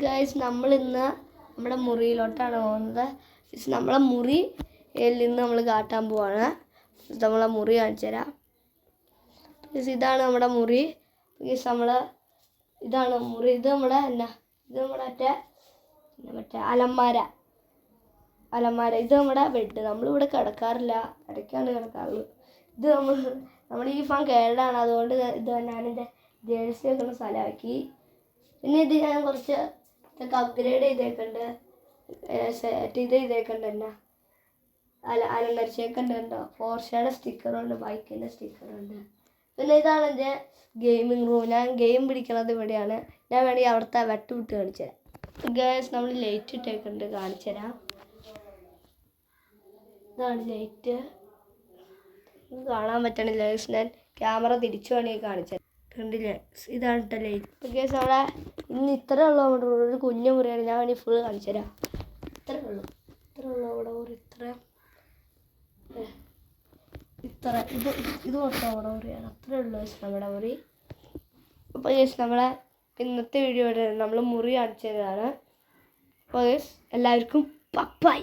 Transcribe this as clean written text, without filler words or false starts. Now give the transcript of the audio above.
Guys നമ്മളിന്ന് നമ്മുടെ മുറിയിലോട്ടാണ് പോകുന്നത്. നമ്മളെ മുറിയിൽ നിന്ന് നമ്മൾ കാട്ടാൻ പോവാണ്. നമ്മളെ മുറി കാണിച്ചു തരാം. ഇതാണ് നമ്മുടെ മുറി. ഇതാണ് മുറി. ഇത് നമ്മുടെ മറ്റേ അലമാര. ഇത് നമ്മുടെ ബെഡ്. നമ്മളിവിടെ കിടക്കാറില്ല, ഇടയ്ക്കാണ് കിടക്കാറുള്ളത്. ഇത് നമ്മൾ ഈ ഫാൻ കേടാണ്, അതുകൊണ്ട് ഇത് ഞാനെൻ്റെ ജേഴ്സി വെക്കുന്ന സ്ഥലമാക്കി. പിന്നെ ഇത് ഞാൻ കുറച്ച് ഇതൊക്കെ അപ്ഗ്രേഡ് ചെയ്തേക്കുന്നുണ്ട്, സെറ്റ് ചെയ്തേക്കുന്നുണ്ട്. എന്നാ അലങ്കരിച്ചേക്കുന്നുണ്ട്. പോർഷയുടെ സ്റ്റിക്കറുണ്ട്, ബൈക്കിൻ്റെ സ്റ്റിക്കറുണ്ട്. പിന്നെ ഇതാണ് എൻ്റെ ഗെയിമിംഗ് റൂം. ഞാൻ ഗെയിം പിടിക്കണത് ഇവിടെയാണ്. ഞാൻ വേണമെങ്കിൽ അവിടുത്തെ വെട്ടുവിട്ട് കാണിച്ചു തരാം. ഗൈസ് നമ്മൾ ലൈറ്റ് ഇട്ടേക്കുന്നുണ്ട്, കാണിച്ചു തരാം. ഇതാണ് ലൈറ്റ്. കാണാൻ പറ്റണില്ല, ഞാൻ ക്യാമറ തിരിച്ചു വേണമെങ്കിൽ കാണിച്ചു തരാം. കണ്ടില്ലേ, ഇതാണ് കേട്ടോ ലൈറ്റ്. ഗൈസ് അവിടെ ഇന്ന് ഇത്രേ ഉള്ളൂ. നമ്മുടെ ഒരു കുഞ്ഞു മുറിയാണ്. ഞാൻ വേണമെങ്കിൽ ഫുൾ കാണിച്ചു തരാം. ഇത്രേ ഉള്ളൂ അവിടെ മുറി. ഇത് മൊത്തം അവിടെ മുറിയാണ്. അത്രേ ഉള്ളൂ നമ്മുടെ മുറി. അപ്പോൾ ഗൈസ് നമ്മളെ ഇന്നത്തെ വീഡിയോ നമ്മൾ മുറി കാണിച്ചു തരാണ്. അപ്പോൾ ഗൈസ് എല്ലാവർക്കും ബൈ.